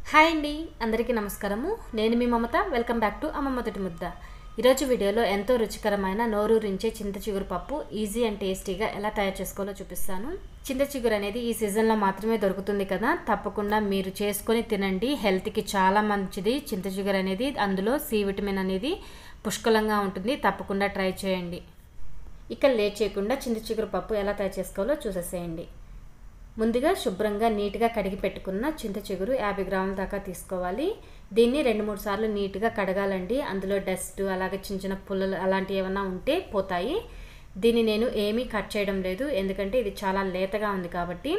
Hi అండి, అందరికీ నమస్కారము. నేను మీ మమత. వెల్కమ్ బ్యాక్ టు అమ్మ మొదటి ముద్ద. ఈరోజు వీడియోలో ఎంతో రుచికరమైన నోరూరించే చింత చిగురు పప్పు ఈజీ అండ్ టేస్టీగా ఎలా తయారు చేసుకోవాలో చూపిస్తాను. చింత చిగురు అనేది ఈ సీజన్లో మాత్రమే దొరుకుతుంది కదా, తప్పకుండా మీరు చేసుకొని తినండి. హెల్త్కి చాలా మంచిది చింత చిగురు అనేది. అందులో సి విటమిన్ అనేది పుష్కలంగా ఉంటుంది. తప్పకుండా ట్రై చేయండి. ఇక లేట్ చేయకుండా చింత చిగురు పప్పు ఎలా తయారు చేసుకోవాలో చూసేసేయండి. ముందుగా శుభ్రంగా నీట్గా కడిగి పెట్టుకున్న చింత చిగురు 50 గ్రాముల దాకా తీసుకోవాలి. దీన్ని 2-3 సార్లు నీట్గా కడగాలండి. అందులో డస్ట్ అలాగే చిన్న చిన్న పుల్లలు అలాంటివి ఏమైనా ఉంటే పోతాయి. దీన్ని నేను ఏమీ కట్ చేయడం లేదు, ఎందుకంటే ఇది చాలా లేతగా ఉంది కాబట్టి.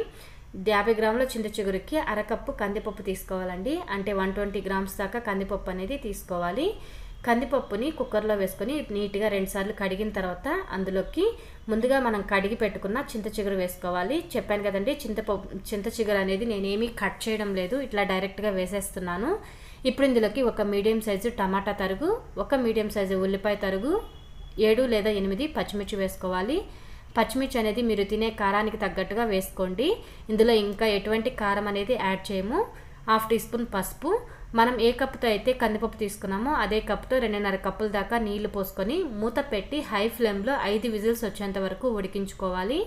50 గ్రాముల చింత చిగురుకి అరకప్పు కందిపప్పు తీసుకోవాలండి. అంటే 120 గ్రామ్స్ దాకా కందిపప్పు అనేది తీసుకోవాలి. కందిపప్పుని కుక్కర్లో వేసుకొని నీట్గా 2 సార్లు కడిగిన తర్వాత అందులోకి ముందుగా మనం కడిగి పెట్టుకున్న చింత చిగురు వేసుకోవాలి. చెప్పాను కదండి, చింత చిగురు అనేది నేనేమీ కట్ చేయడం లేదు, ఇట్లా డైరెక్ట్గా వేసేస్తున్నాను. ఇప్పుడు ఇందులోకి ఒక మీడియం సైజు టమాటా తరుగు, ఒక మీడియం సైజు ఉల్లిపాయ తరుగు, 7 లేదా 8 పచ్చిమిర్చి వేసుకోవాలి. పచ్చిమిర్చి అనేది మీరు తినే కారానికి తగ్గట్టుగా వేసుకోండి. ఇందులో ఇంకా ఎటువంటి కారం అనేది యాడ్ చేయము. 1/2 టీ స్పూన్ పసుపు. మనం ఏ కప్పుతో అయితే కందిపప్పు తీసుకున్నామో అదే కప్పుతో 2.5 కప్పుల దాకా నీళ్లు పోసుకొని మూత పెట్టి హై ఫ్లేమ్లో 5 విజిల్స్ వచ్చేంత వరకు ఉడికించుకోవాలి.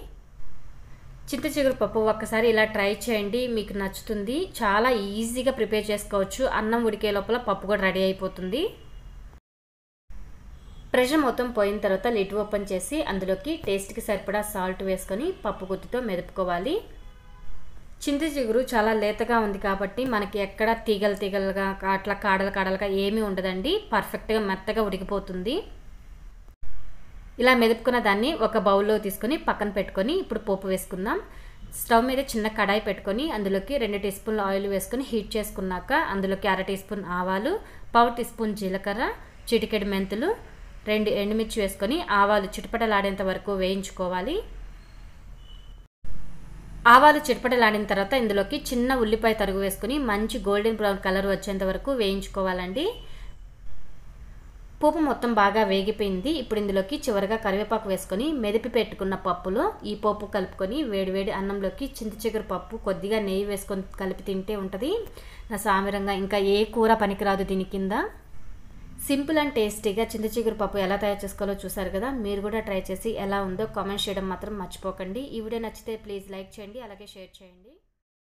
చింత చిగురు పప్పు ఒక్కసారి ఇలా ట్రై చేయండి, మీకు నచ్చుతుంది. చాలా ఈజీగా ప్రిపేర్ చేసుకోవచ్చు. అన్నం ఉడికే లోపల పప్పు కూడా రెడీ అయిపోతుంది. ప్రెషర్ మొత్తం పోయిన తర్వాత లిడ్ ఓపెన్ చేసి అందులోకి టేస్ట్కి సరిపడా సాల్ట్ వేసుకొని పప్పు గుత్తితో మెదుపుకోవాలి. చింత చిగురు చాలా లేతగా ఉంది కాబట్టి మనకి ఎక్కడ తీగలుగా అట్లా కాడలుగా ఏమీ ఉండదండి. పర్ఫెక్ట్గా మెత్తగా ఉడికిపోతుంది. ఇలా మెదుపుకున్న దాన్ని ఒక బౌల్లో తీసుకొని పక్కన పెట్టుకొని ఇప్పుడు పోపు వేసుకుందాం. స్టవ్ మీద చిన్న కడాయి పెట్టుకొని అందులోకి 2 టీ స్పూన్ల ఆయిల్ వేసుకొని హీట్ చేసుకున్నాక అందులోకి 1/2 టీ స్పూన్ ఆవాలు, 1/4 టీ స్పూన్ జీలకర్ర, చిటికెడు మెంతులు, 2 ఎండుమిర్చి వేసుకొని ఆవాలు చిటపటలాడేంత వరకు వేయించుకోవాలి. ఆవాలు చిటపటలాడిన తర్వాత ఇందులోకి చిన్న ఉల్లిపాయ తరుగు వేసుకొని మంచి గోల్డెన్ బ్రౌన్ కలర్ వచ్చేంత వరకు వేయించుకోవాలండి. పోపు మొత్తం బాగా వేగిపోయింది. ఇప్పుడు ఇందులోకి చివరిగా కరివేపాకు వేసుకొని మెదిపి పెట్టుకున్న పప్పులో ఈ పోపు కలుపుకొని వేడివేడి అన్నంలోకి చింత చిగురు పప్పు కొద్దిగా నెయ్యి వేసుకొని కలిపి తింటే ఉంటుంది నా సామిరంగా. ఇంకా ఏ కూర పనికిరాదు దీని కింద. సింపుల్ అండ్ టేస్టీగా చింత చిగురు పప్పు ఎలా తయారు చేసుకోవాలో చూసారు కదా. మీరు కూడా ట్రై చేసి ఎలా ఉందో కామెంట్ చేయడం మాత్రం మర్చిపోకండి. ఈ వీడియో నచ్చితే ప్లీజ్ లైక్ చేయండి, అలాగే షేర్ చేయండి.